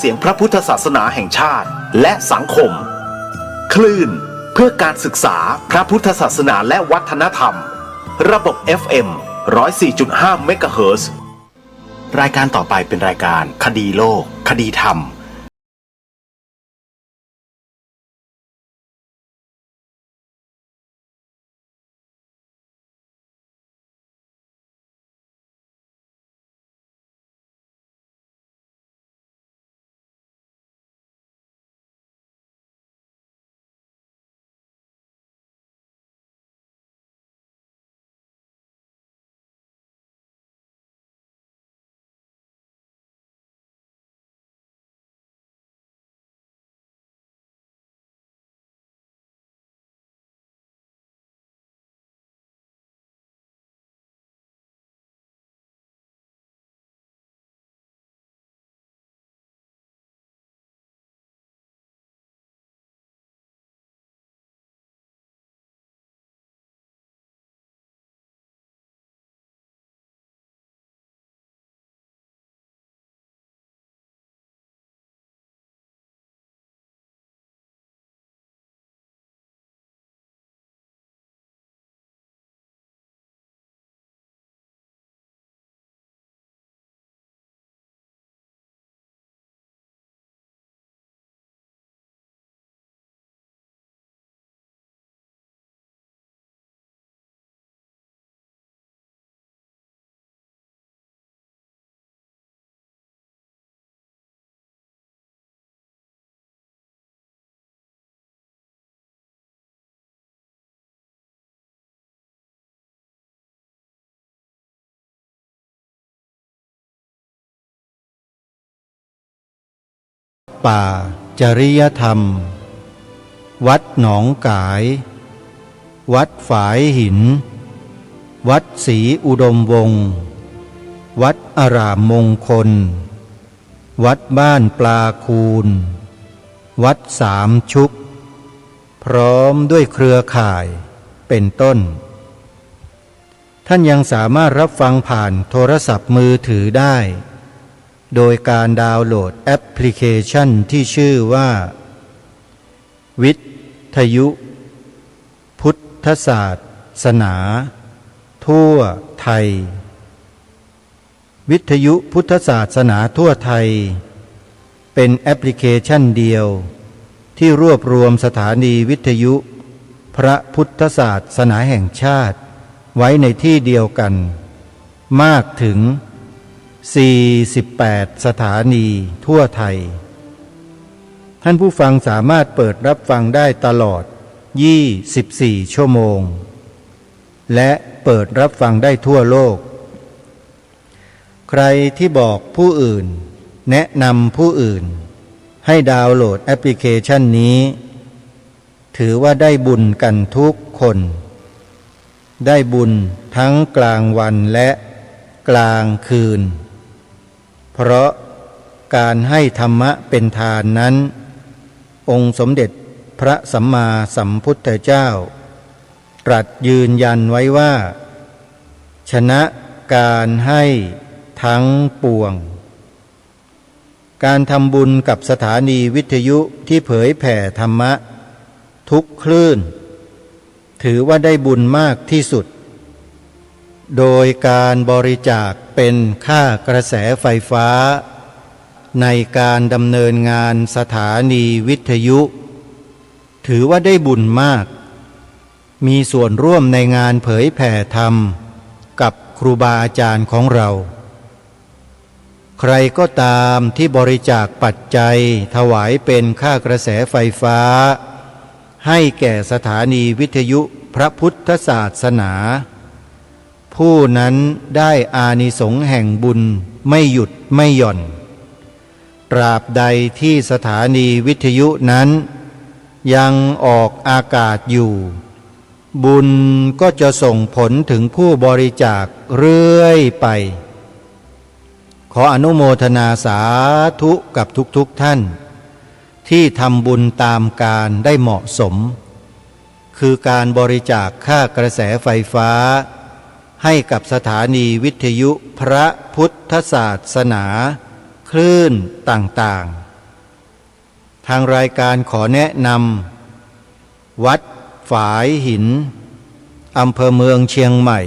เสียงพระพุทธศาสนาแห่งชาติและสังคมคลื่นเพื่อการศึกษาพระพุทธศาสนาและวัฒนธรรมระบบ FM 104.5 เมกะเฮิรตซ์รายการต่อไปเป็นรายการคดีโลกคดีธรรมป่าจริยธรรมวัดหนองกายวัดฝายหินวัดศรีอุดมวงศ์วัดอารามมงคลวัดบ้านปลาคูนวัดสามชุกพร้อมด้วยเครือข่ายเป็นต้นท่านยังสามารถรับฟังผ่านโทรศัพท์มือถือได้โดยการดาวน์โหลดแอปพลิเคชันที่ชื่อว่าวิทยุพุทธศาสนาทั่วไทยวิทยุพุทธศาสนาทั่วไทยเป็นแอปพลิเคชันเดียวที่รวบรวมสถานีวิทยุพระพุทธศาสนาแห่งชาติไว้ในที่เดียวกันมากถึง48 สถานีทั่วไทยท่านผู้ฟังสามารถเปิดรับฟังได้ตลอด24 ชั่วโมงและเปิดรับฟังได้ทั่วโลกใครที่บอกผู้อื่นแนะนำผู้อื่นให้ดาวน์โหลดแอปพลิเคชันนี้ถือว่าได้บุญกันทุกคนได้บุญทั้งกลางวันและกลางคืนเพราะการให้ธรรมะเป็นทานนั้นองค์สมเด็จพระสัมมาสัมพุทธเจ้าตรัสยืนยันไว้ว่าชนะการให้ทั้งปวงการทำบุญกับสถานีวิทยุที่เผยแผ่ธรรมะทุกคลื่นถือว่าได้บุญมากที่สุดโดยการบริจาคเป็นค่ากระแสไฟฟ้าในการดำเนินงานสถานีวิทยุถือว่าได้บุญมากมีส่วนร่วมในงานเผยแผ่ธรรมกับครูบาอาจารย์ของเราใครก็ตามที่บริจาคปัจจัยถวายเป็นค่ากระแสไฟฟ้าให้แก่สถานีวิทยุพระพุทธศาสนาผู้นั้นได้อานิสงส์แห่งบุญไม่หยุดไม่หย่อนตราบใดที่สถานีวิทยุนั้นยังออกอากาศอยู่บุญก็จะส่งผลถึงผู้บริจาคเรื่อยไปขออนุโมทนาสาธุกับทุกท่านที่ทำบุญตามการได้เหมาะสมคือการบริจาคค่ากระแสไฟฟ้าให้กับสถานีวิทยุพระพุทธศาสนาคลื่นต่างๆ ทางรายการขอแนะนำวัดฝายหินอำเภอเมืองเชียงใหม่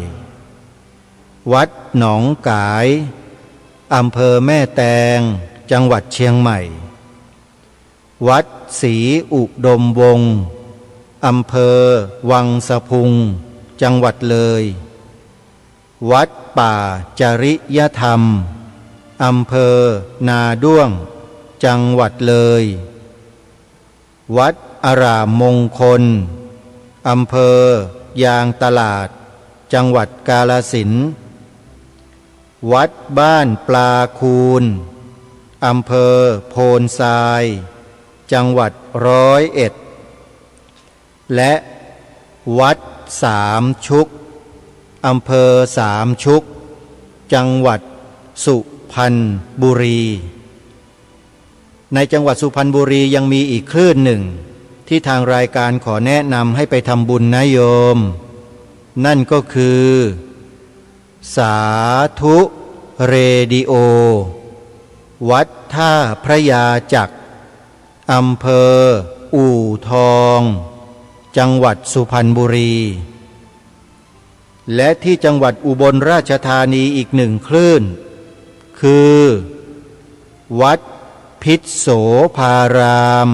วัดหนองกายอำเภอแม่แตงจังหวัดเชียงใหม่วัดศรีอุดมวงศ์อำเภอวังสะพุงจังหวัดเลยวัดป่าจริยธรรมอำเภอนาด้วงจังหวัดเลยวัดอารามมงคลอำเภอยางตลาดจังหวัดกาฬสินธุ์วัดบ้านปลาคูนอำเภอโพนทรายจังหวัด101และวัดสามชุกอำเภอสามชุกจังหวัดสุพรรณบุรีในจังหวัดสุพรรณบุรียังมีอีกคลื่นหนึ่งที่ทางรายการขอแนะนำให้ไปทำบุญนะโยมนั่นก็คือสาธุเรดิโอวัดท่าพระยาจักรอำเภออู่ทองจังหวัดสุพรรณบุรีและที่จังหวัดอุบลราชธานีอีกหนึ่งคลื่นคือวัดพิษโสภาราม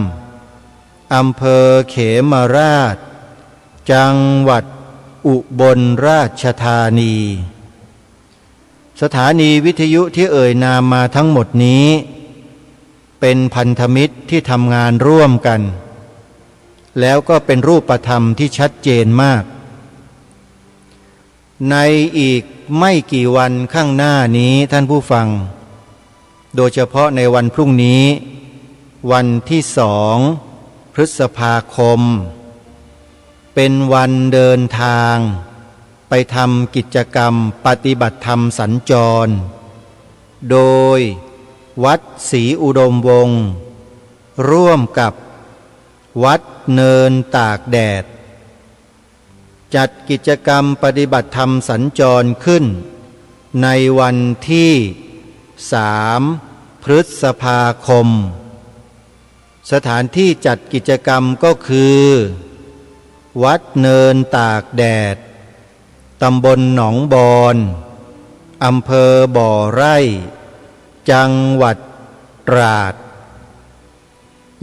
อำเภอเขมราชจังหวัดอุบลราชธานีสถานีวิทยุที่เอ่ยนามมาทั้งหมดนี้เป็นพันธมิตรที่ทำงานร่วมกันแล้วก็เป็นรูปธรรมที่ชัดเจนมากในอีกไม่กี่วันข้างหน้านี้ท่านผู้ฟังโดยเฉพาะในวันพรุ่งนี้วันที่2 พฤษภาคมเป็นวันเดินทางไปทำกิจกรรมปฏิบัติธรรมสัญจรโดยวัดศรีอุดมวงศ์ร่วมกับวัดเนินตากแดดจัดกิจกรรมปฏิบัติธรรมสัญจรขึ้นในวันที่3 พฤษภาคมสถานที่จัดกิจกรรมก็คือวัดเนินตากแดดตำบลหนองบอนอำเภอบ่อไร่จังหวัดตราด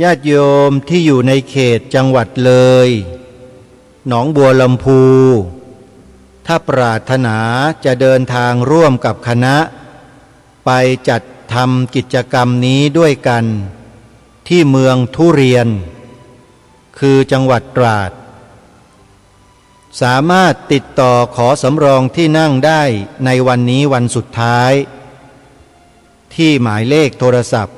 ญาติโยมที่อยู่ในเขตจังหวัดเลยหนองบัวลำพูถ้าปรารถนาจะเดินทางร่วมกับคณะไปจัดทำกิจกรรมนี้ด้วยกันที่เมืองทุเรียนคือจังหวัดตราดสามารถติดต่อขอสำรองที่นั่งได้ในวันนี้วันสุดท้ายที่หมายเลขโทรศัพท์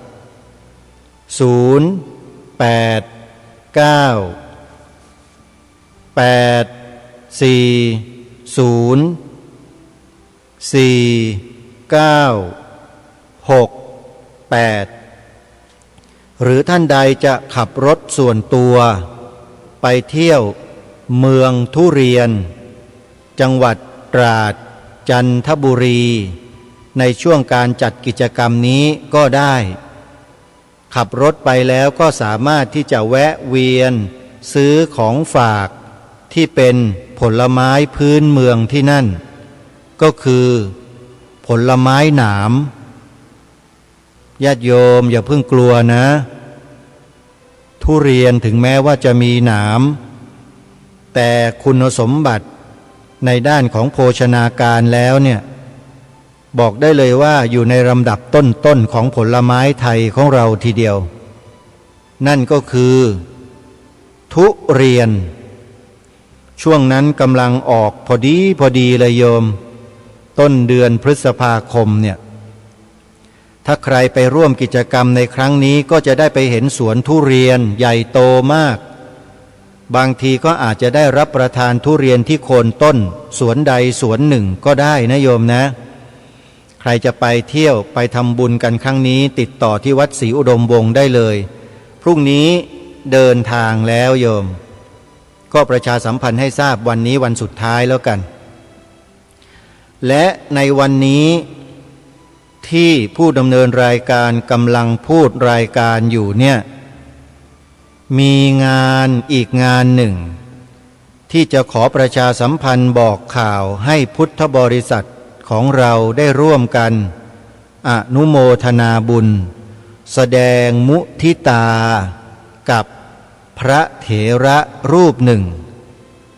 081-940-4968หรือท่านใดจะขับรถส่วนตัวไปเที่ยวเมืองทุเรียนจังหวัดตราดจันทบุรีในช่วงการจัดกิจกรรมนี้ก็ได้ขับรถไปแล้วก็สามารถที่จะแวะเวียนซื้อของฝากที่เป็นผลไม้พื้นเมืองที่นั่นก็คือผลไม้หนามญาติโยมอย่าเพิ่งกลัวนะทุเรียนถึงแม้ว่าจะมีหนามแต่คุณสมบัติในด้านของโภชนาการแล้วเนี่ยบอกได้เลยว่าอยู่ในลำดับต้นๆของผลไม้ไทยของเราทีเดียวนั่นก็คือทุเรียนช่วงนั้นกำลังออกพอดีเลยโยมต้นเดือนพฤษภาคมเนี่ยถ้าใครไปร่วมกิจกรรมในครั้งนี้ก็จะได้ไปเห็นสวนทุเรียนใหญ่โตมากบางทีก็อาจจะได้รับประทานทุเรียนที่โคนต้นสวนใดสวนหนึ่งก็ได้นะโยมนะใครจะไปเที่ยวไปทำบุญกันครั้งนี้ติดต่อที่วัดศรีอุดมวงศ์ได้เลยพรุ่งนี้เดินทางแล้วโยมก็ประชาสัมพันธ์ให้ทราบวันนี้วันสุดท้ายแล้วกันและในวันนี้ที่ผู้ดำเนินรายการกำลังพูดรายการอยู่เนี่ย มีงานอีกงานหนึ่งที่จะขอประชาสัมพันธ์บอกข่าวให้พุทธบริษัทของเราได้ร่วมกันอนุโมทนาบุญแสดงมุทิตากับพระเถระรูปหนึ่ง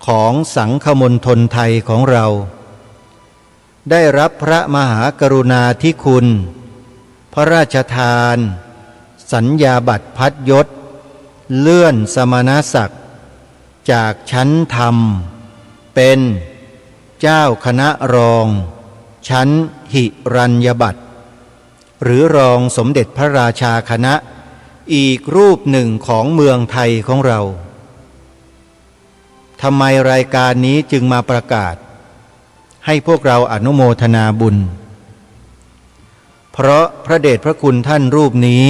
ของสังฆมณฑลไทยของเราได้รับพระมหากรุณาธิคุณพระราชทานสัญญาบัตรพัดยศเลื่อนสมณศักดิ์จากชั้นธรรมเป็นเจ้าคณะรองชั้นหิรัญญบัตรหรือรองสมเด็จพระราชาคณะอีกรูปหนึ่งของเมืองไทยของเราทำไมรายการนี้จึงมาประกาศให้พวกเราอนุโมทนาบุญเพราะพระเดชพระคุณท่านรูปนี้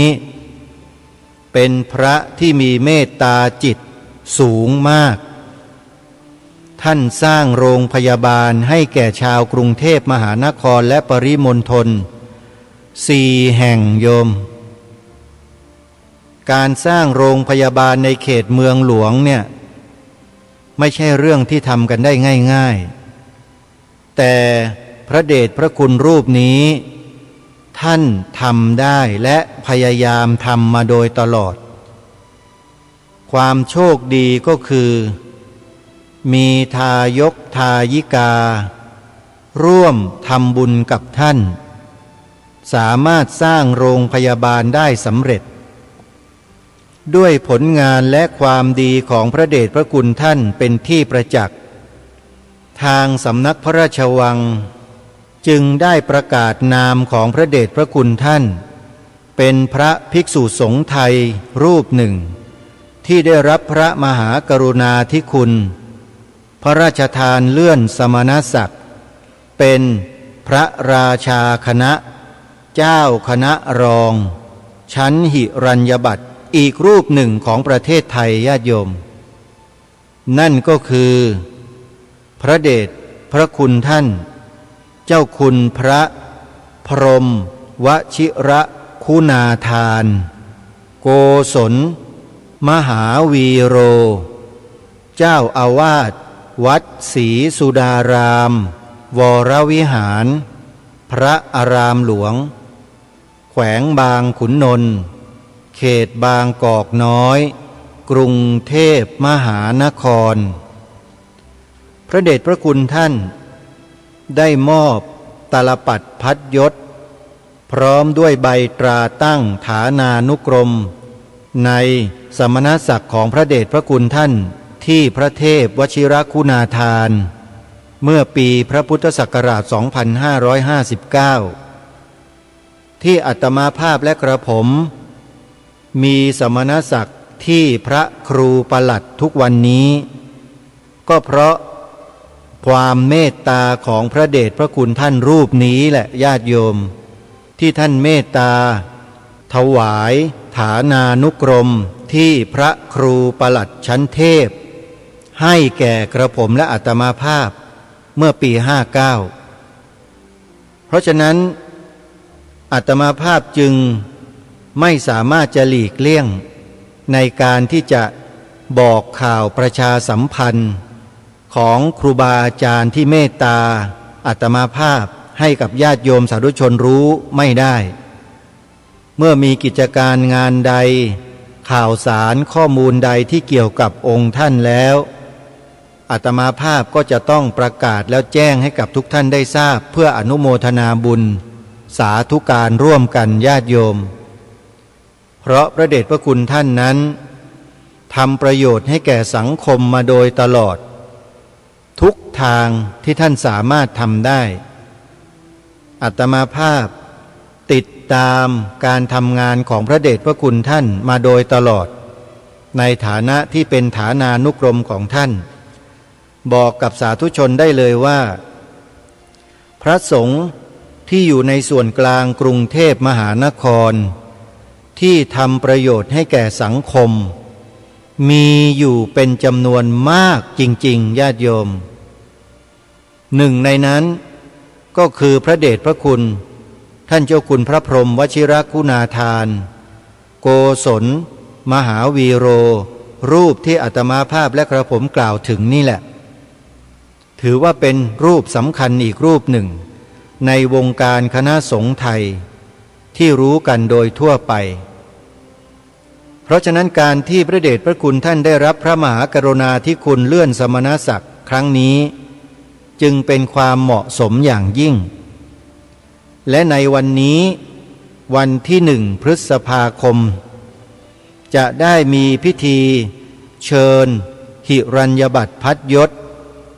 เป็นพระที่มีเมตตาจิตสูงมากท่านสร้างโรงพยาบาลให้แก่ชาวกรุงเทพมหานครและปริมณฑล4 แห่งโยมการสร้างโรงพยาบาลในเขตเมืองหลวงเนี่ยไม่ใช่เรื่องที่ทำกันได้ง่ายๆแต่พระเดชพระคุณรูปนี้ท่านทำได้และพยายามทำมาโดยตลอดความโชคดีก็คือมีทายกทายิการ่วมทำบุญกับท่านสามารถสร้างโรงพยาบาลได้สำเร็จด้วยผลงานและความดีของพระเดชพระคุณท่านเป็นที่ประจักษ์ทางสำนักพระราชวังจึงได้ประกาศนามของพระเดชพระคุณท่านเป็นพระภิกษุสงฆ์ไทยรูปหนึ่งที่ได้รับพระมหากรุณาธิคุณพระราชทานเลื่อนสมณศักดิ์เป็นพระราชาคณะเจ้าคณะรองชั้นหิรัญญบัตรอีกรูปหนึ่งของประเทศไทยญาติโยมนั่นก็คือพระเดชพระคุณท่านเจ้าคุณพระพรหมวชิระคุณาทานโกศลมหาวีโรเจ้าอาวาสวัดศรีสุดารามวรวิหารพระอารามหลวงแขวงบางขุนนนท์เขตบางกอกน้อยกรุงเทพมหานครพระเดชพระคุณท่านได้มอบตลปัดพัดยศพร้อมด้วยใบตราตั้งฐานานุกรมในสมณศักดิ์ของพระเดชพระคุณท่านที่พระเทพวชิรคุณาทานเมื่อปีพระพุทธศักราช 2559 ที่อาตมาภาพและกระผมมีสมณศักดิ์ที่พระครูปลัดทุกวันนี้ก็เพราะความเมตตาของพระเดชพระคุณท่านรูปนี้แหละญาติโยมที่ท่านเมตตาถวายฐานานุกรมที่พระครูปลัดชั้นเทพให้แก่กระผมและอาตมาภาพเมื่อปี 59เพราะฉะนั้นอาตมาภาพจึงไม่สามารถจะหลีกเลี่ยงในการที่จะบอกข่าวประชาสัมพันธ์ของครูบาอาจารย์ที่เมตตาอาตมาภาพให้กับญาติโยมสาธุชนรู้ไม่ได้เมื่อมีกิจการงานใดข่าวสารข้อมูลใดที่เกี่ยวกับองค์ท่านแล้วอาตมาภาพก็จะต้องประกาศแล้วแจ้งให้กับทุกท่านได้ทราบเพื่ออนุโมทนาบุญสาธุการร่วมกันญาติโยมเพราะพระเดชพระคุณท่านนั้นทำประโยชน์ให้แก่สังคมมาโดยตลอดทุกทางที่ท่านสามารถทำได้อาตมาภาพติดตามการทำงานของพระเดชพระคุณท่านมาโดยตลอดในฐานะที่เป็นฐานานุกรมของท่านบอกกับสาธุชนได้เลยว่าพระสงฆ์ที่อยู่ในส่วนกลางกรุงเทพมหานครที่ทำประโยชน์ให้แก่สังคมมีอยู่เป็นจำนวนมากจริงๆญาติโยมหนึ่งในนั้นก็คือพระเดชพระคุณท่านเจ้าคุณพระพรหมวชิรคุณาทานโกศล มหาวีโรรูปที่อาตมาภาพและกระผมกล่าวถึงนี่แหละถือว่าเป็นรูปสำคัญอีกรูปหนึ่งในวงการคณะสงฆ์ไทยที่รู้กันโดยทั่วไปเพราะฉะนั้นการที่พระเดชพระคุณท่านได้รับพระมหากรุณาธิคุณเลื่อนสมณศักดิ์ครั้งนี้จึงเป็นความเหมาะสมอย่างยิ่งและในวันนี้วันที่1 พฤษภาคมจะได้มีพิธีเชิญหิรัญญบัตรพัดยศ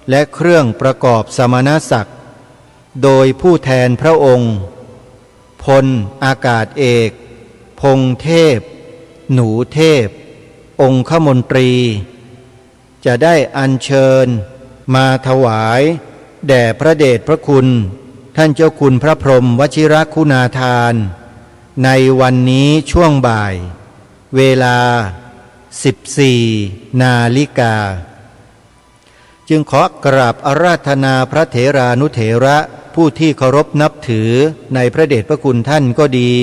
และเครื่องประกอบสมณศักดิ์โดยผู้แทนพระองค์พลอากาศเอกพงเทพหนูเทพองคมนตรีจะได้อัญเชิญมาถวายแด่พระเดชพระคุณท่านเจ้าคุณพระพรหมวชิรคุณาทานในวันนี้ช่วงบ่ายเวลา 14 นาฬิกาจึงขอกราบอาราธนาพระเถรานุเถระผู้ที่เคารพนับถือในพระเดชพระคุณท่านก็ดี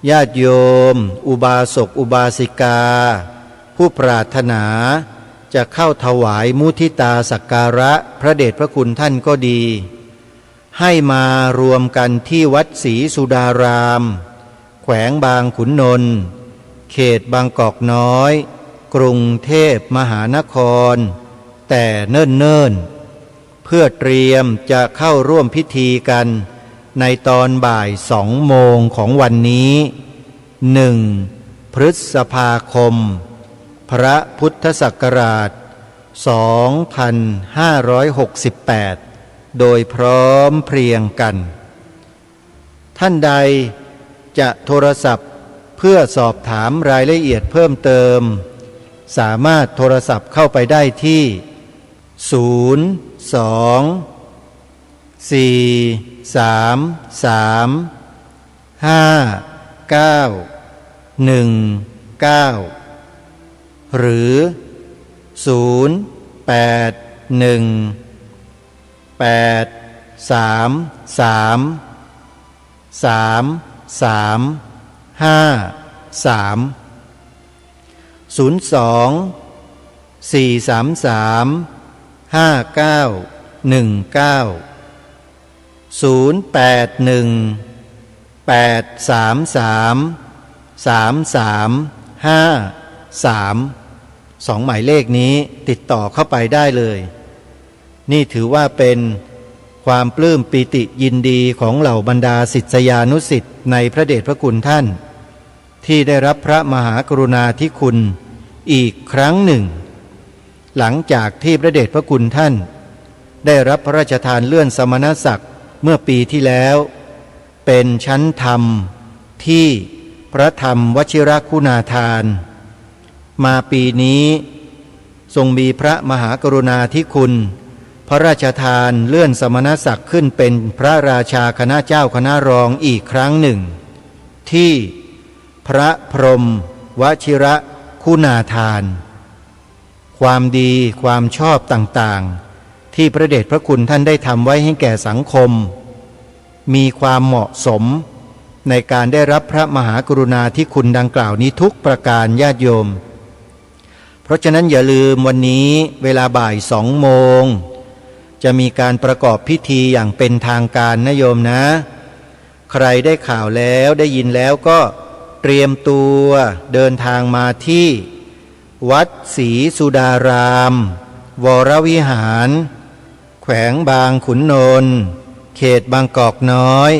ญาติโยมอุบาสกอุบาสิกาผู้ปรารถนาจะเข้าถวายมุทิตาสักการะพระเดชพระคุณท่านก็ดีให้มารวมกันที่วัดศรีสุดารามแขวงบางขุนนนท์เขตบางกอกน้อยกรุงเทพมหานครแต่เนิ่นๆเพื่อเตรียมจะเข้าร่วมพิธีกันในตอนบ่าย2 โมงของวันนี้1 พฤษภาคมพระพุทธศักราช 2568 โดยพร้อมเพรียงกันท่านใดจะโทรศัพท์เพื่อสอบถามรายละเอียดเพิ่มเติมสามารถโทรศัพท์เข้าไปได้ที่02-433-5919หรือ2 หมายเลขนี้ติดต่อเข้าไปได้เลยนี่ถือว่าเป็นความปลื้มปิติยินดีของเหล่าบรรดาศิษยานุศิษย์ในพระเดชพระคุณท่านที่ได้รับพระมหากรุณาธิคุณอีกครั้งหนึ่งหลังจากที่พระเดชพระคุณท่านได้รับพระราชทานเลื่อนสมณศักดิ์เมื่อปีที่แล้วเป็นชั้นธรรมที่พระธรรมวชิรคุณาทานมาปีนี้ทรงมีพระมหากรุณาธิคุณพระราชทานเลื่อนสมณศักดิ์ขึ้นเป็นพระราชาคณะเจ้าคณะรองอีกครั้งหนึ่งที่พระพรหมวชิรคุณาทานความดีความชอบต่างๆที่พระเดชพระคุณท่านได้ทำไว้ให้แก่สังคมมีความเหมาะสมในการได้รับพระมหากรุณาธิคุณดังกล่าวนี้ทุกประการญาติโยมเพราะฉะนั้นอย่าลืมวันนี้เวลาบ่าย2 โมงจะมีการประกอบพิธีอย่างเป็นทางการนะโยมนะใครได้ข่าวแล้วได้ยินแล้วก็เตรียมตัวเดินทางมาที่วัดศรีสุดารามวรวิหารแขวงบางขุนนนท์เขตบางกอกน้อย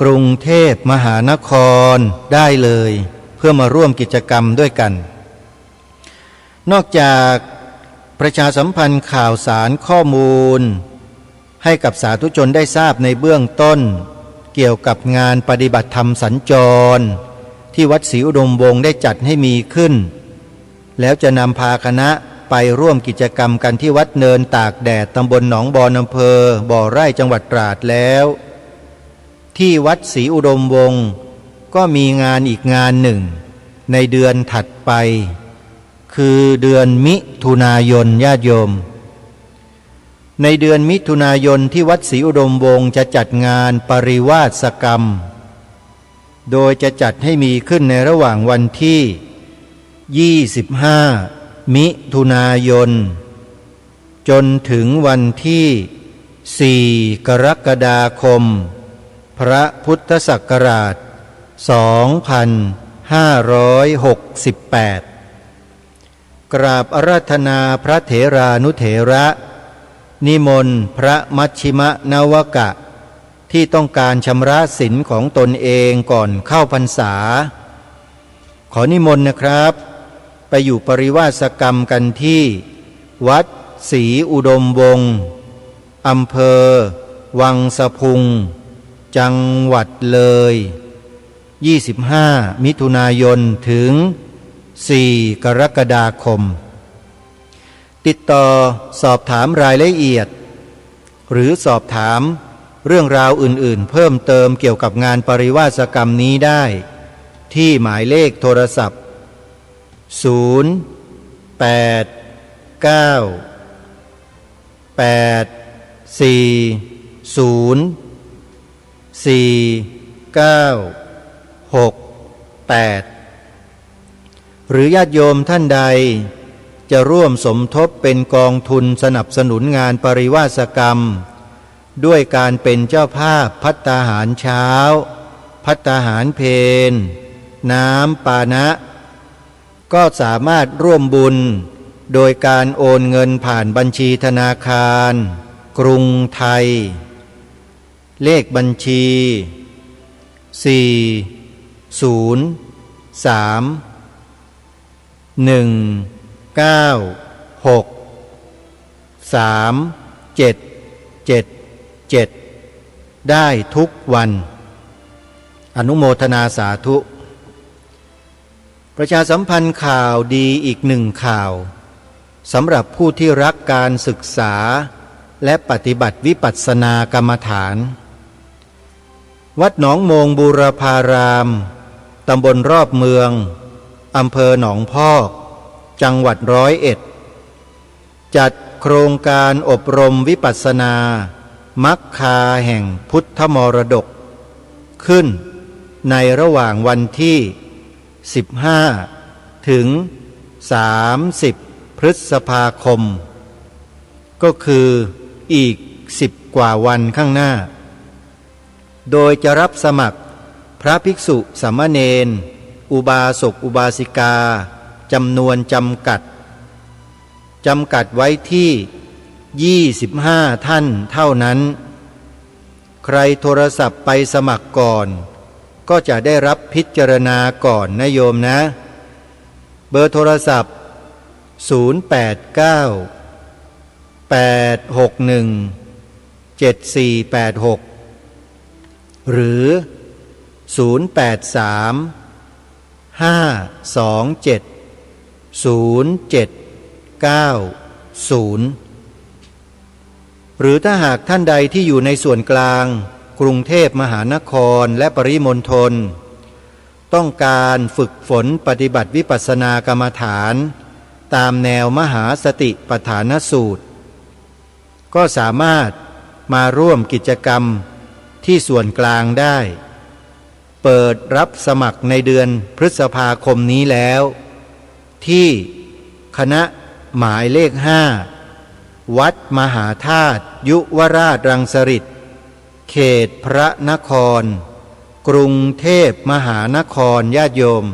กรุงเทพมหานครได้เลยเพื่อมาร่วมกิจกรรมด้วยกันนอกจากประชาสัมพันธ์ข่าวสารข้อมูลให้กับสาธุชนได้ทราบในเบื้องต้นเกี่ยวกับงานปฏิบัติธรรมสัญจรที่วัดศรีอุดมวงศ์ได้จัดให้มีขึ้นแล้วจะนำพาคณะไปร่วมกิจกรรมกันที่วัดเนินตากแดดตำบลหนองบอนอำเภอบ่อไร่จังหวัดตราดแล้วที่วัดศรีอุดมวงศ์ก็มีงานอีกงานหนึ่งในเดือนถัดไปคือเดือนมิถุนายนญาติโยมในเดือนมิถุนายนที่วัดศรีอุดมวงศ์จะจัดงานปริวาสกรรมโดยจะจัดให้มีขึ้นในระหว่างวันที่ 25 มิถุนายนจนถึงวันที่4 กรกฎาคมพระพุทธศักราช2568กราบอาราธนาพระเถรานุเถระนิมนต์พระมัชชิมนวกะที่ต้องการชำระศีลของตนเองก่อนเข้าพรรษาขอนิมนต์นะครับไปอยู่ปริวาสกรรมกันที่วัดศรีอุดมวงศ์อำเภอวังสะพุงจังหวัดเลย25 มิถุนายนถึง4 กรกฎาคมติดต่อสอบถามรายละเอียดหรือสอบถามเรื่องราวอื่นๆเพิ่มเติมเกี่ยวกับงานปริวาสกรรมนี้ได้ที่หมายเลขโทรศัพท์0 8 9 8 4 0 4 9 6 8หรือญาติโยมท่านใดจะร่วมสมทบเป็นกองทุนสนับสนุนงานปริวาสกรรมด้วยการเป็นเจ้าภาพภัตตาหารเช้าภัตตาหารเพลน้ำปานะก็สามารถร่วมบุญโดยการโอนเงินผ่านบัญชีธนาคารกรุงไทยเลขบัญชี4 0 3 1 9 6 3 7 7 7ได้ทุกวันอนุโมทนาสาธุประชาสัมพันธ์ข่าวดีอีกหนึ่งข่าวสำหรับผู้ที่รักการศึกษาและปฏิบัติวิปัสสนากรรมฐานวัดหนองโมงบูรพารามตำบลรอบเมืองอำเภอหนองพอกจังหวัด101จัดโครงการอบรมวิปัสสนามัคคาแห่งพุทธมรดกขึ้นในระหว่างวันที่15ถึง30 พฤษภาคมก็คืออีก10 กว่าวันข้างหน้าโดยจะรับสมัครพระภิกษุสามเณรอุบาสกอุบาสิกาจำนวนจำกัดไว้ที่25 ท่านเท่านั้นใครโทรศัพท์ไปสมัครก่อนก็จะได้รับพิจารณาก่อนนะโยมนะเบอร์โทรศัพท์089 861 7486หรือ083 527 0790หรือถ้าหากท่านใดที่อยู่ในส่วนกลางกรุงเทพมหานครและปริมณฑลต้องการฝึกฝนปฏิบัติวิปัสสนากรรมฐานตามแนวมหาสติปัฏฐานสูตรก็สามารถมาร่วมกิจกรรมที่ส่วนกลางได้เปิดรับสมัครในเดือนพฤษภาคมนี้แล้วที่คณะหมายเลข5วัดมหาธาตุยุวราชรังสฤษฎ์เขตพระนครกรุงเทพมหานครญาติโยม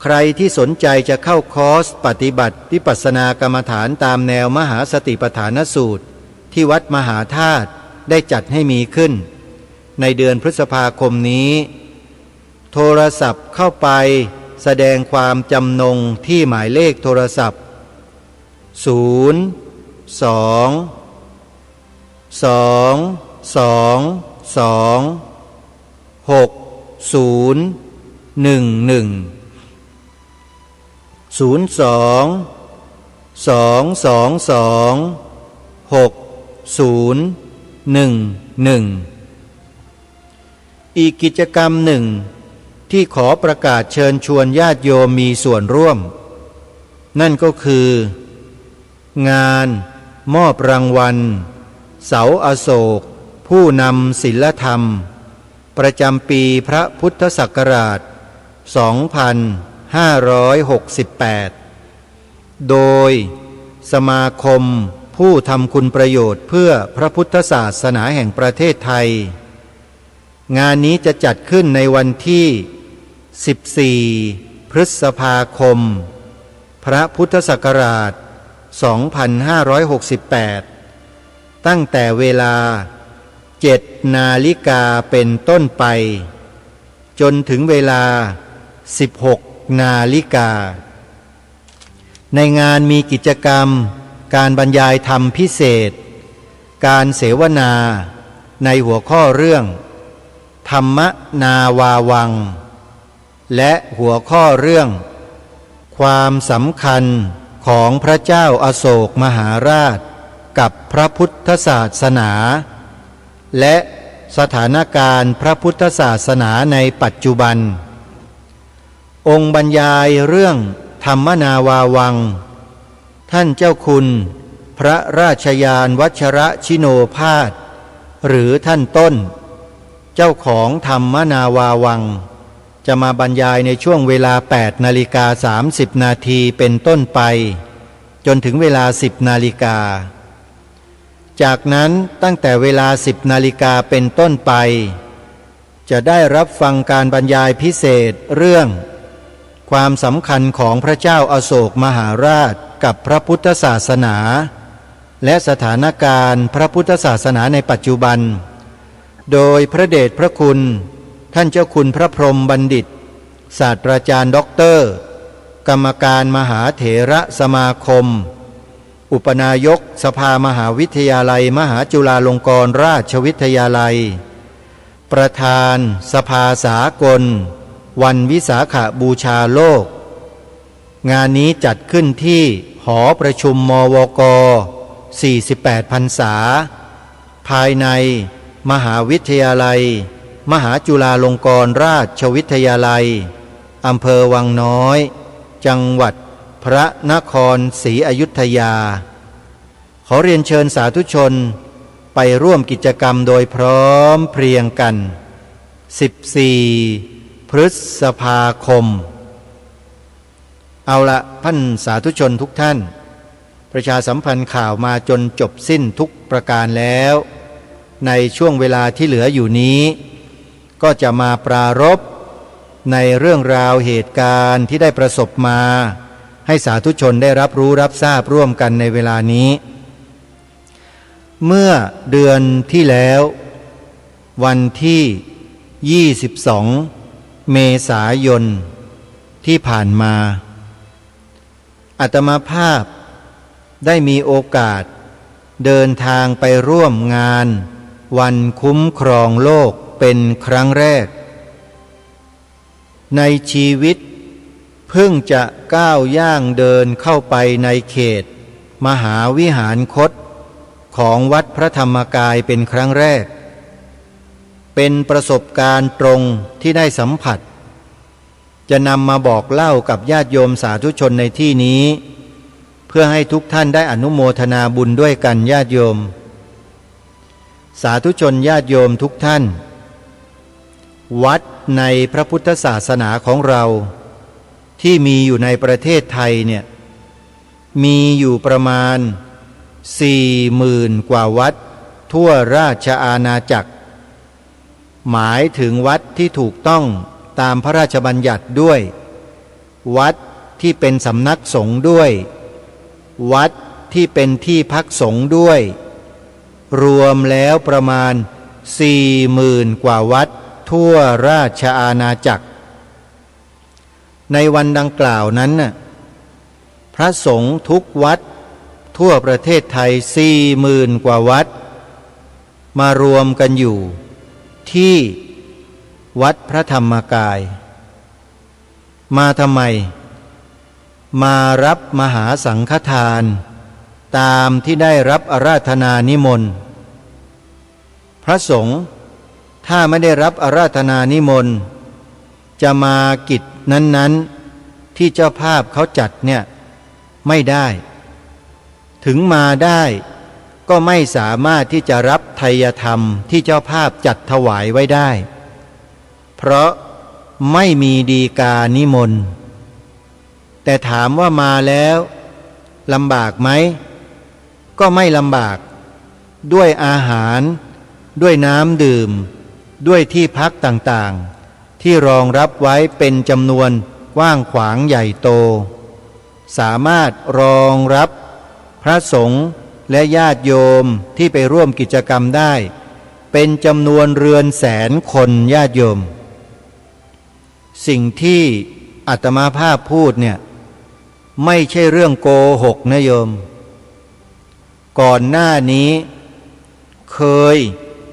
ใครที่สนใจจะเข้าคอร์สปฏิบัติวิปัสสนากรรมฐานตามแนวมหาสติปัฏฐานสูตรที่วัดมหาธาตุได้จัดให้มีขึ้นในเดือนพฤษภาคมนี้โทรศัพท์เข้าไปแสดงความจำนงที่หมายเลขโทรศัพท์อีกกิจกรรมหนึ่งที่ขอประกาศเชิญชวนญาติโยมมีส่วนร่วมนั่นก็คืองานมอบรางวัลเสาอโศกผู้นำศีลธรรมประจำปีพระพุทธศักราช 2568โดยสมาคมผู้ทำคุณประโยชน์เพื่อพระพุทธศาสนาแห่งประเทศไทยงานนี้จะจัดขึ้นในวันที่14พฤษภาคมพระพุทธศักราช2568ตั้งแต่เวลา7 นาฬิกาเป็นต้นไปจนถึงเวลา16 นาฬิกาในงานมีกิจกรรมการบรรยายธรรมพิเศษการเสวนาในหัวข้อเรื่องธรรมนาวาวังและหัวข้อเรื่องความสำคัญของพระเจ้าอโศกมหาราชกับพระพุทธศาสนาและสถานการณ์พระพุทธศาสนาในปัจจุบันองค์บรรยายเรื่องธรรมนาวาวังท่านเจ้าคุณพระราชยานวัชรชิโนภาสหรือท่านต้นเจ้าของธรรมนาวาวังจะมาบรรยายในช่วงเวลา8:30 นาทีเป็นต้นไปจนถึงเวลา10 นาฬิกาจากนั้นตั้งแต่เวลา10 นาฬิกาเป็นต้นไปจะได้รับฟังการบรรยายพิเศษเรื่องความสำคัญของพระเจ้าอโศกมหาราชกับพระพุทธศาสนาและสถานการณ์พระพุทธศาสนาในปัจจุบันโดยพระเดชพระคุณท่านเจ้าคุณพระพรหมบัณฑิตศาสตราจารย์ด็อกเตอร์กรรมการมหาเถระสมาคมอุปนายกสภามหาวิทยาลัยมหาจุฬาลงกรณราชวิทยาลัยประธานสภาสากลวันวิสาขบูชาโลกงานนี้จัดขึ้นที่หอประชุมมวก48 พรรษาภายในมหาวิทยาลัยมหาจุฬาลงกรณราชวิทยาลัยอำเภอวังน้อยจังหวัดพระนครศรีอยุธยาขอเรียนเชิญสาธุชนไปร่วมกิจกรรมโดยพร้อมเพรียงกัน14 พฤษภาคมเอาละท่านสาธุชนทุกท่านประชาสัมพันธ์ข่าวมาจนจบสิ้นทุกประการแล้วในช่วงเวลาที่เหลืออยู่นี้ก็จะมาปรารภในเรื่องราวเหตุการณ์ที่ได้ประสบมาให้สาธุชนได้รับรู้รับทราบร่วมกันในเวลานี้เมื่อเดือนที่แล้ววันที่22 เมษายนที่ผ่านมาอาตมาภาพได้มีโอกาสเดินทางไปร่วมงานวันคุ้มครองโลกเป็นครั้งแรกในชีวิตเพิ่งจะก้าวย่างเดินเข้าไปในเขตมหาวิหารคตของวัดพระธรรมกายเป็นครั้งแรกเป็นประสบการณ์ตรงที่ได้สัมผัสจะนำมาบอกเล่ากับญาติโยมสาธุชนในที่นี้เพื่อให้ทุกท่านได้อนุโมทนาบุญด้วยกันญาติโยมสาธุชนญาติโยมทุกท่านวัดในพระพุทธศาสนาของเราที่มีอยู่ในประเทศไทยเนี่ยมีอยู่ประมาณ 40,000 กว่าวัดทั่วราชอาณาจักรหมายถึงวัดที่ถูกต้องตามพระราชบัญญัติด้วยวัดที่เป็นสำนักสงฆ์ด้วยวัดที่เป็นที่พักสงฆ์ด้วยรวมแล้วประมาณ 40,000 กว่าวัดทั่วราชอาณาจักรในวันดังกล่าวนั้นพระสงฆ์ทุกวัดทั่วประเทศไทย 40,000 กว่าวัดมารวมกันอยู่ที่วัดพระธรรมกายมาทำไมมารับมหาสังฆทานตามที่ได้รับอาราธนานิมนต์พระสงฆ์ถ้าไม่ได้รับอาราธนานิมนต์จะมากิจนั้นๆที่เจ้าภาพเขาจัดเนี่ยไม่ได้ถึงมาได้ก็ไม่สามารถที่จะรับไทยธรรมที่เจ้าภาพจัดถวายไว้ได้เพราะไม่มีฎีกานิมนต์ แต่ถามว่ามาแล้วลำบากไหมก็ไม่ลำบากด้วยอาหารด้วยน้ำดื่มด้วยที่พักต่างๆที่รองรับไว้เป็นจำนวนกว้างขวางใหญ่โตสามารถรองรับพระสงฆ์และญาติโยมที่ไปร่วมกิจกรรมได้เป็นจำนวนเรือนแสนคนญาติโยมสิ่งที่อาตมาภาพพูดเนี่ยไม่ใช่เรื่องโกหกนะโยมก่อนหน้านี้เคย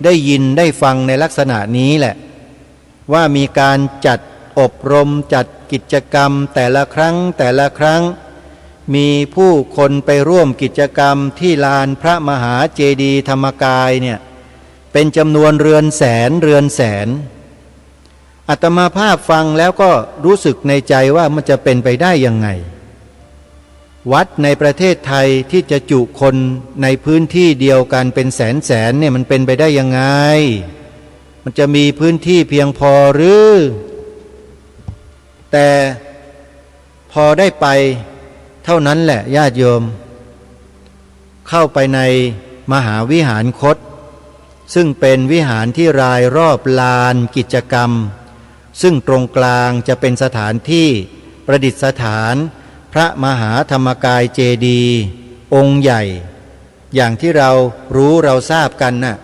ได้ยินได้ฟังในลักษณะนี้แหละว่ามีการจัดอบรมจัดกิจกรรมแต่ละครั้งมีผู้คนไปร่วมกิจกรรมที่ลานพระมหาเจดีย์ธรรมกายเนี่ยเป็นจำนวนเรือนแสนอาตมาภาพฟังแล้วก็รู้สึกในใจว่ามันจะเป็นไปได้ยังไงวัดในประเทศไทยที่จะจุคนในพื้นที่เดียวกันเป็นแสนเนี่ยมันเป็นไปได้ยังไงมันจะมีพื้นที่เพียงพอหรือแต่พอได้ไปเท่านั้นแหละญาติโยมเข้าไปในมหาวิหารคตซึ่งเป็นวิหารที่รายรอบลานกิจกรรมซึ่งตรงกลางจะเป็นสถานที่ประดิษฐานพระมหาธรรมกายเจดีย์องค์ใหญ่อย่างที่เรารู้เราทราบกันน่ะ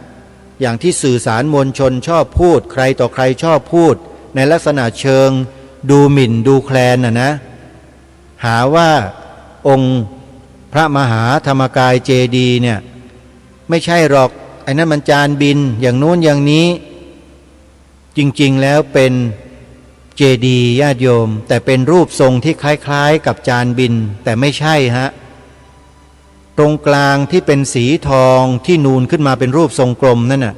อย่างที่สื่อสารมวลชนชอบพูดใครต่อใครชอบพูดในลักษณะเชิงดูหมิ่นดูแคลนนะหาว่าองค์พระมหาธรรมกายเจดีย์เนี่ยไม่ใช่หรอกไอ้นั่นมันจานบินอย่างนู้นอย่างนี้จริงๆแล้วเป็นเจดีย์ญาติโยมแต่เป็นรูปทรงที่คล้ายๆกับจานบินแต่ไม่ใช่ฮะตรงกลางที่เป็นสีทองที่นูนขึ้นมาเป็นรูปทรงกลมนั่นน่ะ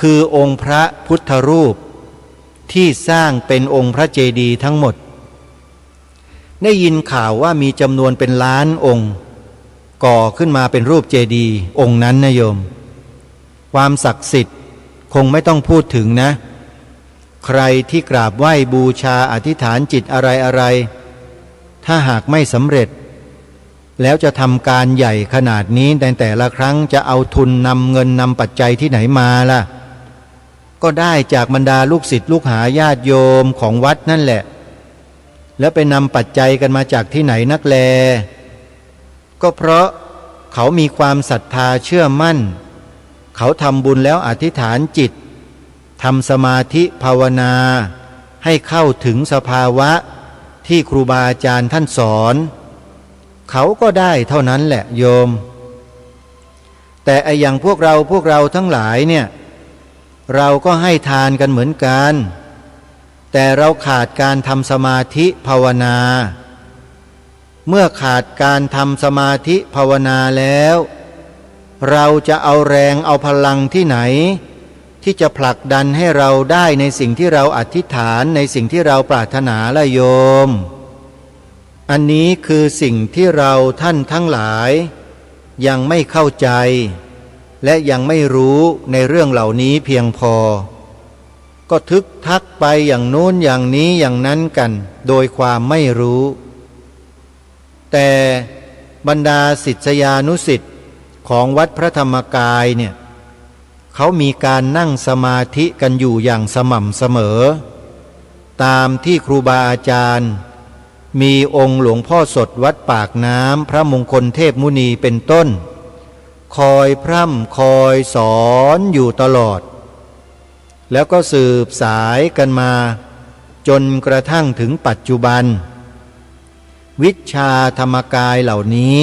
คือองค์พระพุทธรูปที่สร้างเป็นองค์พระเจดีย์ทั้งหมดได้ยินข่าวว่ามีจำนวนเป็นล้านองค์ก่อขึ้นมาเป็นรูปเจดีย์องค์นั้นนะโยมความศักดิ์สิทธิ์คงไม่ต้องพูดถึงนะใครที่กราบไหว้บูชาอธิษฐานจิตอะไรถ้าหากไม่สำเร็จแล้วจะทำการใหญ่ขนาดนี้ในแต่ละครั้งจะเอาทุนนำเงินนำปัจจัยที่ไหนมาล่ะก็ได้จากบรรดาลูกศิษย์ลูกหาญาติโยมของวัดนั่นแหละแล้วไปนำปัจจัยกันมาจากที่ไหนนักแลก็เพราะเขามีความศรัทธาเชื่อมั่นเขาทำบุญแล้วอธิษฐานจิตทำสมาธิภาวนาให้เข้าถึงสภาวะที่ครูบาอาจารย์ท่านสอนเขาก็ได้เท่านั้นแหละโยมแต่ไอ้อย่างพวกเราทั้งหลายเนี่ยเราก็ให้ทานกันเหมือนกันแต่เราขาดการทำสมาธิภาวนาเมื่อขาดการทำสมาธิภาวนาแล้วเราจะเอาแรงเอาพลังที่ไหนที่จะผลักดันให้เราได้ในสิ่งที่เราอธิษฐานในสิ่งที่เราปรารถนาละโยมอันนี้คือสิ่งที่เราท่านทั้งหลายยังไม่เข้าใจและยังไม่รู้ในเรื่องเหล่านี้เพียงพอก็ทึกทักไปอย่างโน้นอย่างนี้อย่างนั้นกันโดยความไม่รู้แต่บรรดาศิษยานุศิษย์ของวัดพระธรรมกายเนี่ยเขามีการนั่งสมาธิกันอยู่อย่างสม่ำเสมอตามที่ครูบาอาจารย์มีองค์หลวงพ่อสดวัดปากน้ำพระมงคลเทพมุนีเป็นต้นคอยพร่ำคอยสอนอยู่ตลอดแล้วก็สืบสายกันมาจนกระทั่งถึงปัจจุบันวิชาธรรมกายเหล่านี้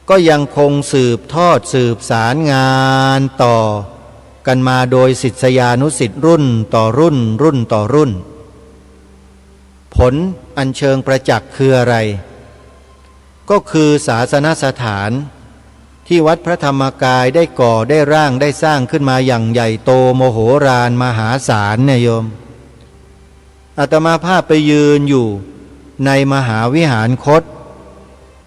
ก็ยังคงสืบทอดสืบสารงานต่อกันมาโดยศิษยานุศิษย์รุ่นต่อรุ่นต่อรุ่นผลอันเชิงประจักษ์คืออะไรก็คือศาสนสถานที่วัดพระธรรมกายได้ก่อได้ร่างได้สร้างขึ้นมาอย่างใหญ่โตโมโหฬารมหาศาลเนี่ยโยมอาตมาภาพไปยืนอยู่ในมหาวิหารคต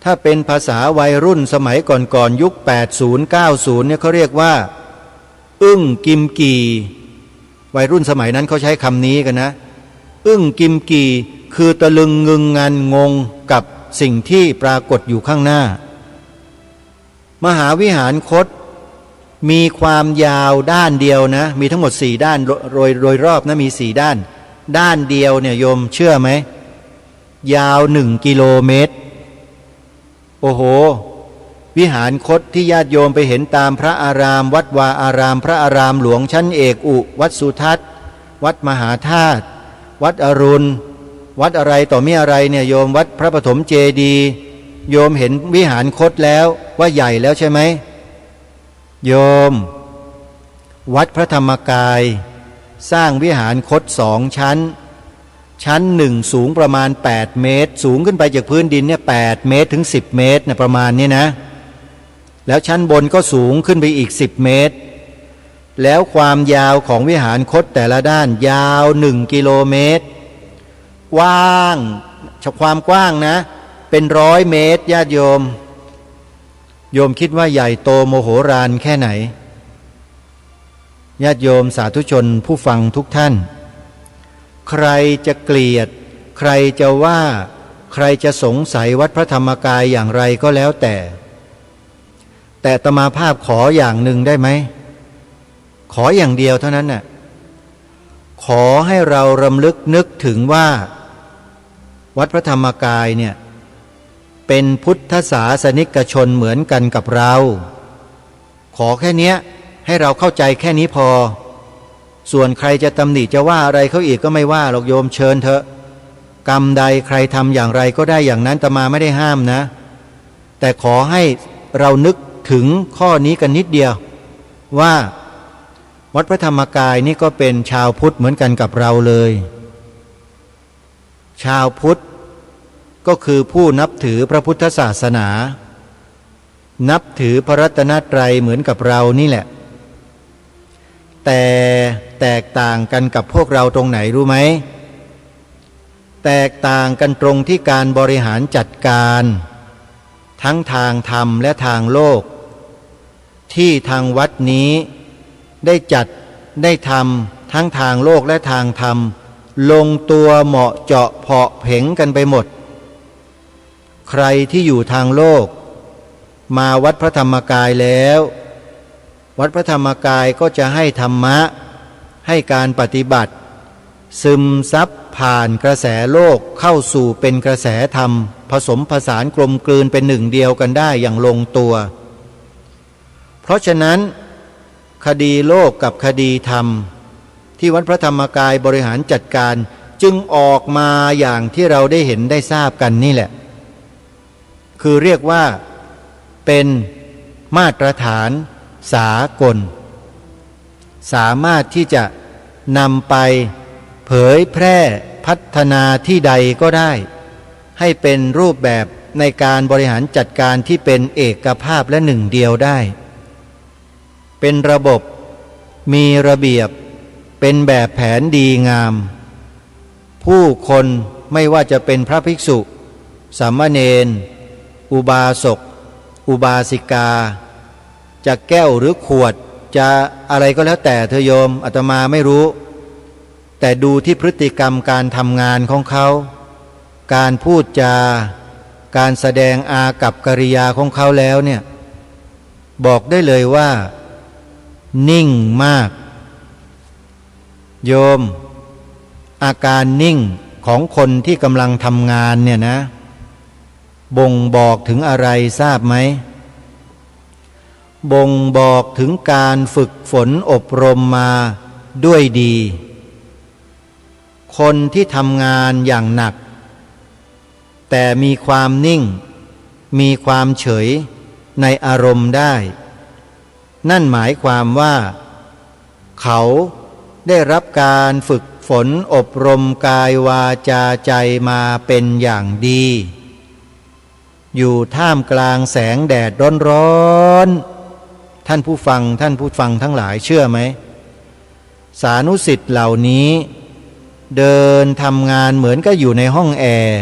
ถ้าเป็นภาษาวัยรุ่นสมัยก่อนยุค80 90เนี่ยเขาเรียกว่าอึ้งกิมกีวัยรุ่นสมัยนั้นเขาใช้คำนี้กันนะอึ้งกิมกี คือตะลึงงึงงันงงกับสิ่งที่ปรากฏอยู่ข้างหน้า มหาวิหารคตมีความยาวด้านเดียวนะมีทั้งหมด4ด้านโดยรอบนะมี4ด้านด้านเดียวเนี่ยโยมเชื่อไหมยาว1 กิโลเมตรโอ้โหวิหารคตที่ญาติโยมไปเห็นตามพระอารามวัดวาอารามพระอารามหลวงชั้นเอกอุวัดสุทัศน์วัดมหาธาตุวัดอรุณวัดอะไรต่อมีอะไรเนี่ยโยมวัดพระปฐมเจดีย์โยมเห็นวิหารคตแล้วว่าใหญ่แล้วใช่ไหมโยมวัดพระธรรมกายสร้างวิหารคต2 ชั้นชั้น1สูงประมาณ8 เมตรสูงขึ้นไปจากพื้นดินเนี่ย8 เมตรถึง10 เมตรนะประมาณนี้นะแล้วชั้นบนก็สูงขึ้นไปอีก10 เมตรแล้วความยาวของวิหารคตแต่ละด้านยาว1 กิโลเมตรกว้างความกว้างนะเป็น100 เมตรญาติโยมคิดว่าใหญ่โตโมโหฬารแค่ไหนญาติโยมสาธุชนผู้ฟังทุกท่านใครจะเกลียดใครจะว่าใครจะสงสัยวัดพระธรรมกายอย่างไรก็แล้วแต่อาตมาภาพขออย่างหนึ่งได้ไหมขออย่างเดียวเท่านั้นน่ะขอให้เรารำลึกนึกถึงว่าวัดพระธรรมกายเนี่ยเป็นพุทธศาสนิกชนเหมือนกันกับเราขอแค่นี้ให้เราเข้าใจแค่นี้พอส่วนใครจะตำหนิจะว่าอะไรเขาอีกก็ไม่ว่าหรอกโยมเชิญเถอะกรรมใดใครทำอย่างไรก็ได้อย่างนั้นอาตมาไม่ได้ห้ามนะแต่ขอให้เรานึกถึงข้อนี้กันนิดเดียวว่าวัดพระธรรมกายนี่ก็เป็นชาวพุทธเหมือนกันกับเราเลยชาวพุทธก็คือผู้นับถือพระพุทธศาสนานับถือพระรัตนตรัยเหมือนกับเรานี่แหละแต่แตกต่างกันกับพวกเราตรงไหนรู้ไหมแตกต่างกันตรงที่การบริหารจัดการทั้งทางธรรมและทางโลกที่ทางวัดนี้ได้จัดได้ทำทั้งทางโลกและทางธรรมลงตัวเหมาะเจาะเพาะเผงกันไปหมดใครที่อยู่ทางโลกมาวัดพระธรรมกายแล้ววัดพระธรรมกายก็จะให้ธรรมะให้การปฏิบัติซึมซับผ่านกระแสโลกเข้าสู่เป็นกระแสธรรมผสมผสานกลมกลืนเป็นหนึ่งเดียวกันได้อย่างลงตัวเพราะฉะนั้นคดีโลกกับคดีธรรมที่วัดพระธรรมกายบริหารจัดการจึงออกมาอย่างที่เราได้เห็นได้ทราบกันนี่แหละคือเรียกว่าเป็นมาตรฐานสากลสามารถที่จะนำไปเผยแพร่พัฒนาที่ใดก็ได้ให้เป็นรูปแบบในการบริหารจัดการที่เป็นเอกภาพและหนึ่งเดียวได้เป็นระบบมีระเบียบเป็นแบบแผนดีงามผู้คนไม่ว่าจะเป็นพระภิกษุสามเณรอุบาสกอุบาสิกาจะแก้วหรือขวดจะอะไรก็แล้วแต่เธอโยมอาตมาไม่รู้แต่ดูที่พฤติกรรมการทำงานของเขาการพูดจาการแสดงอากัปกิริยาของเขาแล้วเนี่ยบอกได้เลยว่านิ่งมากโยมอาการนิ่งของคนที่กำลังทำงานเนี่ยนะบ่งบอกถึงอะไรทราบไหมบ่งบอกถึงการฝึกฝนอบรมมาด้วยดีคนที่ทำงานอย่างหนักแต่มีความนิ่งมีความเฉยในอารมณ์ได้นั่นหมายความว่าเขาได้รับการฝึกฝนอบรมกายวาจาใจมาเป็นอย่างดีอยู่ท่ามกลางแสงแดดร้อนๆท่านผู้ฟังทั้งหลายเชื่อไหมสานุสิทธิ์เหล่านี้เดินทำงานเหมือนกับอยู่ในห้องแอร์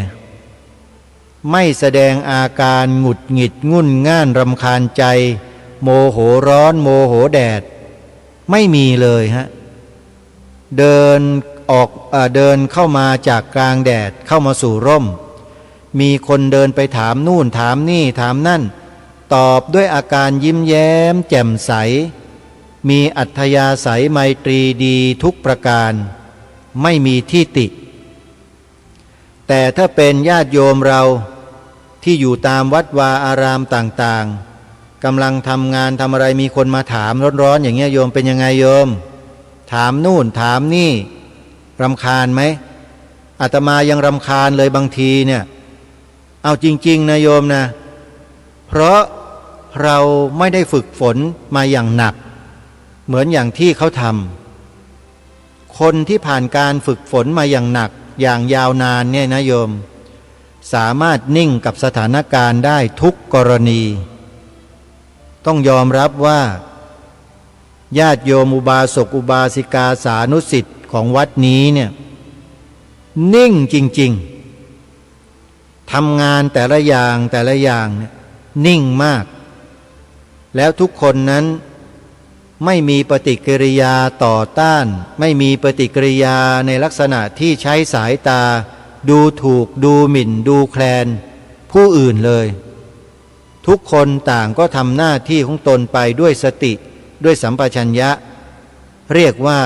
ไม่แสดงอาการหงุดหงิดงุ่นง่านรำคาญใจโมโหร้อนโมโหแดดไม่มีเลยฮะเดิน เดินเข้ามาจากกลางแดดเข้ามาสู่ร่มมีคนเดินไปถามนู่นถามนี่ถามนั่นตอบด้วยอาการยิ้มแย้มแจ่มใสมีอัธยาศัยไมตรีดีทุกประการไม่มีที่ติแต่ถ้าเป็นญาติโยมเราที่อยู่ตามวัดวาอารามต่างๆกำลังทำงานทำอะไรมีคนมาถามร้อนๆอย่างเงี้ยโยมเป็นยังไงโยมถามนู่นถามนี่รำคาญไหมอาตมายังรำคาญเลยบางทีเนี่ยเอาจริงๆนะโยมนะเพราะเราไม่ได้ฝึกฝนมาอย่างหนักเหมือนอย่างที่เขาทำคนที่ผ่านการฝึกฝนมาอย่างหนักอย่างยาวนานเนี่ยนะโยมสามารถนิ่งกับสถานการณ์ได้ทุกกรณีต้องยอมรับว่าญาติโยมอุบาสกอุบาสิกาสานุสิทธิ์ของวัดนี้เนี่ยนิ่งจริงๆทำงานแต่ละอย่างเนี่ยนิ่งมากแล้วทุกคนนั้นไม่มีปฏิกิริยาต่อต้านไม่มีปฏิกิริยาในลักษณะที่ใช้สายตาดูถูกดูหมิ่นดูแคลนผู้อื่นเลยทุกคนต่างก็ทำหน้าที่ของตนไปด้วยสติด้วยสัมปชัญญะเรียกว่า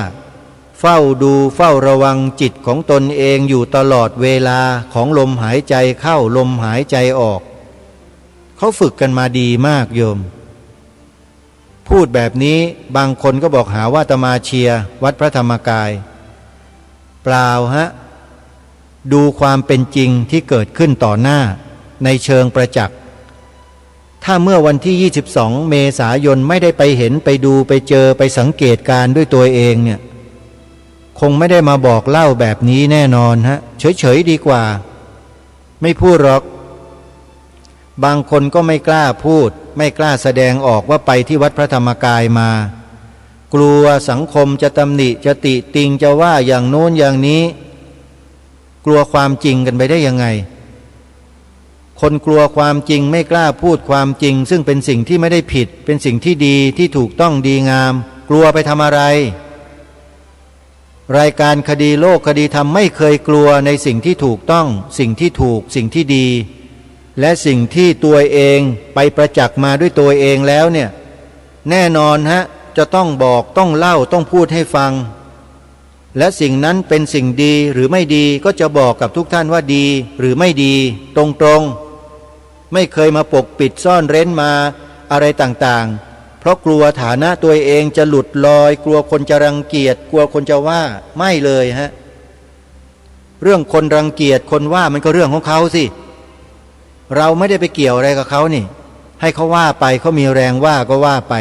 เฝ้าดูเฝ้าระวังจิตของตนเองอยู่ตลอดเวลาของลมหายใจเข้าลมหายใจออกเขาฝึกกันมาดีมากโยมพูดแบบนี้บางคนก็บอกหาว่าอาตมาเชียร์วัดพระธรรมกายเปล่าฮะดูความเป็นจริงที่เกิดขึ้นต่อหน้าในเชิงประจักษ์ถ้าเมื่อวันที่22เมษายนไม่ได้ไปเห็นไปดูไปเจอไปสังเกตการด้วยตัวเองเนี่ยคงไม่ได้มาบอกเล่าแบบนี้แน่นอนฮะเฉยๆดีกว่าไม่พูดหรอกบางคนก็ไม่กล้าพูดไม่กล้าแสดงออกว่าไปที่วัดพระธรรมกายมากลัวสังคมจะตำหนิจะติติงจะว่าอย่างโน้นอย่างนี้กลัวความจริงกันไปได้ยังไงคนกลัวความจริงไม่กล้าพูดความจริงซึ่งเป็นสิ่งที่ไม่ได้ผิดเป็นสิ่งที่ดีที่ถูกต้องดีงามกลัวไปทำอะไรรายการคดีโลกคดีธรรมไม่เคยกลัวในสิ่งที่ถูกต้องสิ่งที่ถูกสิ่งที่ดีและสิ่งที่ตัวเองไปประจักษ์มาด้วยตัวเองแล้วเนี่ยแน่นอนฮะจะต้องบอกต้องเล่าต้องพูดให้ฟังและสิ่งนั้นเป็นสิ่งดีหรือไม่ดีก็จะบอกกับทุกท่านว่าดีหรือไม่ดีตรงๆไม่เคยมาปกปิดซ่อนเร้นมาอะไรต่างๆเพราะกลัวฐานะตัวเองจะหลุดลอยกลัวคนจะรังเกียจกลัวคนจะว่าไม่เลยฮะเรื่องคนรังเกียจคนว่ามันก็เรื่องของเขาสิเราไม่ได้ไปเกี่ยวอะไรกับเขานี่ให้เขาว่าไปเขามีแรงว่าก็ว่าไป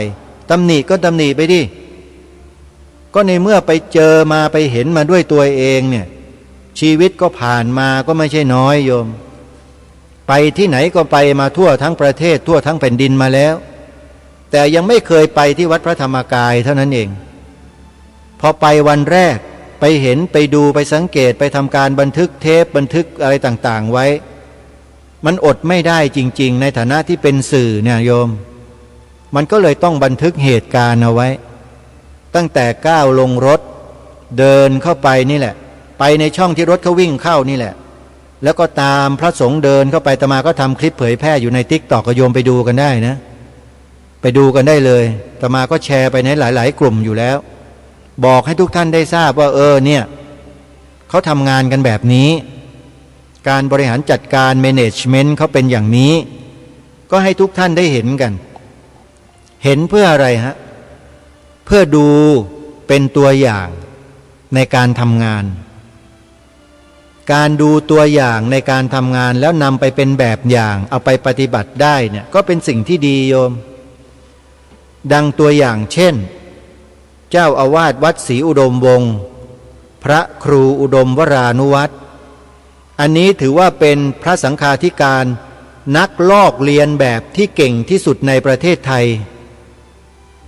ตำหนิก็ตำหนิไปดิก็ในเมื่อไปเจอมาไปเห็นมาด้วยตัวเองเนี่ยชีวิตก็ผ่านมาก็ไม่ใช่น้อยโยมไปที่ไหนก็ไปมาทั่วทั้งประเทศทั่วทั้งแผ่นดินมาแล้วแต่ยังไม่เคยไปที่วัดพระธรรมกายเท่านั้นเองพอไปวันแรกไปเห็นไปดูไปสังเกตไปทำการบันทึกเทปบันทึกอะไรต่างๆไว้มันอดไม่ได้จริงๆในฐานะที่เป็นสื่อเนี่ยโยมมันก็เลยต้องบันทึกเหตุการณ์เอาไว้ตั้งแต่ก้าวลงรถเดินเข้าไปนี่แหละไปในช่องที่รถเขาวิ่งเข้านี่แหละแล้วก็ตามพระสงฆ์เดินเข้าไปอาตมาก็ทำคลิปเผยแพร่อยู่ใน TikTok ก็โยมไปดูกันได้นะไปดูกันได้เลยอาตมาก็แชร์ไปในหลายๆกลุ่มอยู่แล้วบอกให้ทุกท่านได้ทราบว่าเนี่ยเขาทำงานกันแบบนี้การบริหารจัดการ management เขาเป็นอย่างนี้ก็ให้ทุกท่านได้เห็นกันเห็นเพื่ออะไรฮะเพื่อดูเป็นตัวอย่างในการทำงานการดูตัวอย่างในการทำงานแล้วนำไปเป็นแบบอย่างเอาไปปฏิบัติได้เนี่ยก็เป็นสิ่งที่ดีโยมดังตัวอย่างเช่นเจ้าอาวาสวัดศรีอุดมวงศ์พระครูอุดมวรานุวัตรอันนี้ถือว่าเป็นพระสังฆาธิการนักลอกเลียนแบบที่เก่งที่สุดในประเทศไทย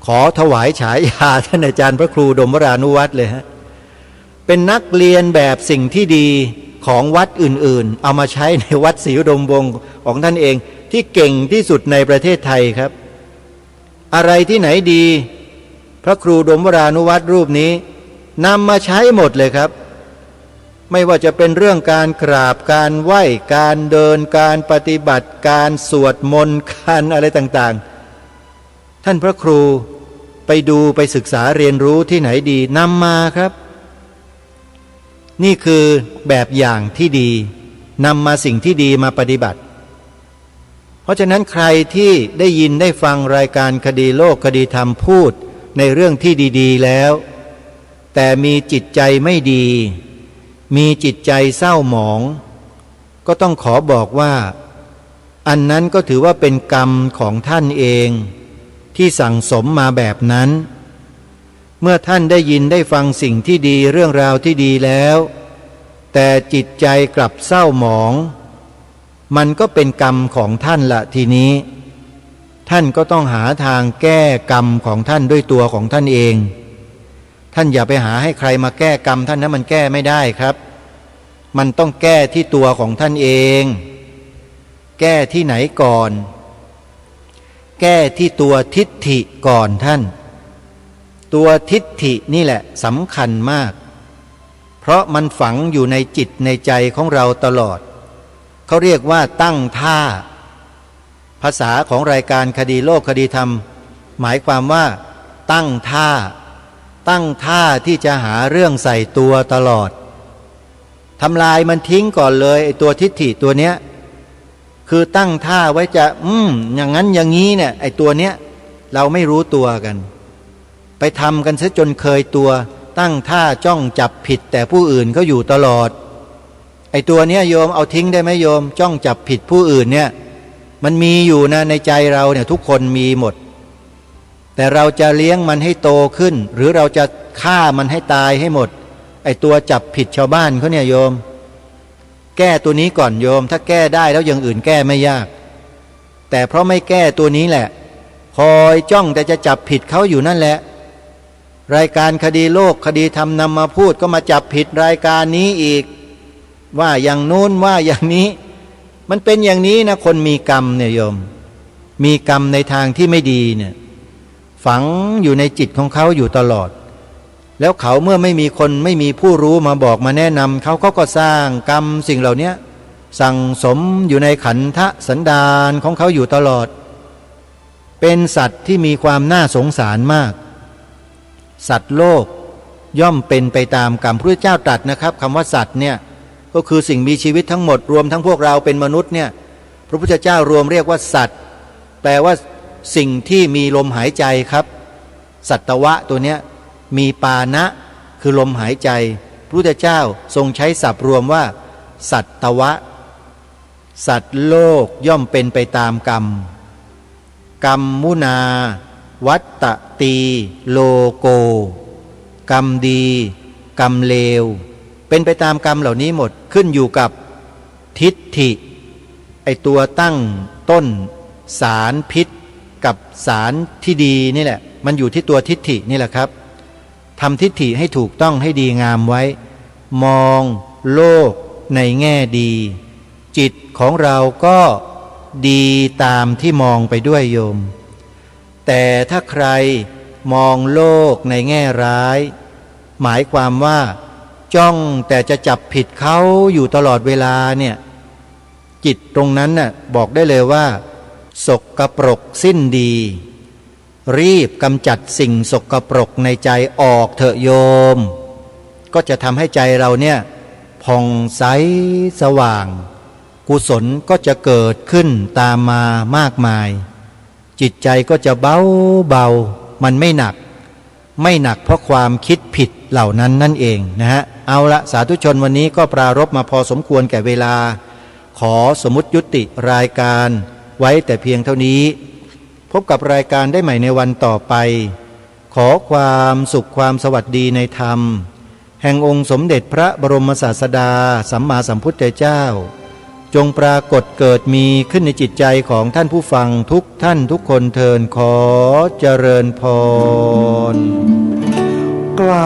ขอถวายฉายาท่านอาจารย์พระครูอุดมวรานุวัตรเลยฮะเป็นนักเรียนแบบสิ่งที่ดีของวัดอื่นๆเอามาใช้ในวัดศรีอุดมวงศ์ของท่านเองที่เก่งที่สุดในประเทศไทยครับอะไรที่ไหนดีพระครูอุดมวรานุวัตรรูปนี้นำมาใช้หมดเลยครับ ไม่ว่าจะเป็นเรื่องการกราบการไหว้การเดินการปฏิบัติการสวดมนต์การอะไรต่างๆท่านพระครูไปดูไปศึกษาเรียนรู้ที่ไหนดีนำมาครับนี่คือแบบอย่างที่ดีนำมาสิ่งที่ดีมาปฏิบัติเพราะฉะนั้นใครที่ได้ยินได้ฟังรายการคดีโลกคดีธรรมพูดในเรื่องที่ดีๆแล้วแต่มีจิตใจไม่ดีมีจิตใจเศร้าหมองก็ต้องขอบอกว่าอันนั้นก็ถือว่าเป็นกรรมของท่านเองที่สั่งสมมาแบบนั้นเมื่อท่านได้ยินได้ฟังสิ่งที่ดีเรื่องราวที่ดีแล้วแต่จิตใจกลับเศร้าหมองมันก็เป็นกรรมของท่านละทีนี้ท่านก็ต้องหาทางแก้กรรมของท่านด้วยตัวของท่านเองท่านอย่าไปหาให้ใครมาแก้กรรมท่านนะมันแก้ไม่ได้ครับมันต้องแก้ที่ตัวของท่านเองแก้ที่ไหนก่อนแก้ที่ตัวทิฏฐิก่อนท่านตัวทิฏฐินี่แหละสำคัญมากเพราะมันฝังอยู่ในจิตในใจของเราตลอดเขาเรียกว่าตั้งท่าภาษาของรายการคดีโลกคดีธรรมหมายความว่าตั้งท่าที่จะหาเรื่องใส่ตัวตลอดทำลายมันทิ้งก่อนเลยไอ้ตัวทิฏฐิตัวเนี้ยคือตั้งท่าไว้จะอย่างนั้นอย่างนี้เนี่ยไอ้ตัวเนี้ยเราไม่รู้ตัวกันไปทำกันซะจนเคยตัวตั้งท่าจ้องจับผิดแต่ผู้อื่นเขาอยู่ตลอดไอ้ตัวเนี้ยโยมเอาทิ้งได้ไหมโยมจ้องจับผิดผู้อื่นเนี่ยมันมีอยู่นะในใจเราเนี่ยทุกคนมีหมดแต่เราจะเลี้ยงมันให้โตขึ้นหรือเราจะฆ่ามันให้ตายให้หมดไอ้ตัวจับผิดชาวบ้านเขาเนี่ยโยมแก้ตัวนี้ก่อนโยมถ้าแก้ได้แล้วอย่างอื่นแก้ไม่ยากแต่เพราะไม่แก้ตัวนี้แหละคอยจ้องแต่จะจับผิดเขาอยู่นั่นแหละรายการคดีโลกคดีธรรมนำมาพูดก็มาจับผิดรายการนี้อีกว่าอย่างนู้นว่าอย่างนี้มันเป็นอย่างนี้นะคนมีกรรมเนี่ยโยมมีกรรมในทางที่ไม่ดีเนี่ยฝังอยู่ในจิตของเขาอยู่ตลอดแล้วเขาเมื่อไม่มีคนไม่มีผู้รู้มาบอกมาแนะนำเขาก็สร้างกรรมสิ่งเหล่านี้สั่งสมอยู่ในขันธสันดานของเขาอยู่ตลอดเป็นสัตว์ที่มีความน่าสงสารมากสัตว์โลกย่อมเป็นไปตามกรรมพระเจ้าตรัสนะครับคำว่าสัตว์เนี่ยก็คือสิ่งมีชีวิตทั้งหมดรวมทั้งพวกเราเป็นมนุษย์เนี่ยพระพุทธเจ้ารวมเรียกว่าสัตว์แปลว่าสิ่งที่มีลมหายใจครับสัตวะตัวเนี้ยมีปานะคือลมหายใจพระพุทธเจ้าทรงใช้ศัพท์รวมว่าสัตวะสัตว์โลกย่อมเป็นไปตามกรรมกรรมมุนาวัตตตีโลโกกรรมดีกรรมเลวเป็นไปตามกรรมเหล่านี้หมดขึ้นอยู่กับทิฏฐิไอตัวตั้งต้นสารพิษกับสารที่ดีนี่แหละมันอยู่ที่ตัวทิฏฐินี่แหละครับทำทิฏฐิให้ถูกต้องให้ดีงามไว้มองโลกในแง่ดีจิตของเราก็ดีตามที่มองไปด้วยโยมแต่ถ้าใครมองโลกในแง่ร้ายหมายความว่าจ้องแต่จะจับผิดเขาอยู่ตลอดเวลาเนี่ยจิตตรงนั้นน่ะบอกได้เลยว่าสกปรกสิ้นดีรีบกำจัดสิ่งสกปรกในใจออกเถอะโยมก็จะทำให้ใจเราเนี่ยผ่องใสสว่างกุศลก็จะเกิดขึ้นตามมามากมายจิตใจก็จะเบามันไม่หนักเพราะความคิดผิดเหล่านั้นนั่นเองนะฮะเอาละสาธุชนวันนี้ก็ปรารภมาพอสมควรแก่เวลาขอสมมุติยุติรายการไว้แต่เพียงเท่านี้พบกับรายการได้ใหม่ในวันต่อไปขอความสุขความสวัสดีในธรรมแห่งองค์สมเด็จพระบรมศาสดาสัมมาสัมพุทธเจ้าจงปรากฏเกิดมีขึ้นในจิตใจของท่านผู้ฟังทุกท่านทุกคนเทินขอเจริญพร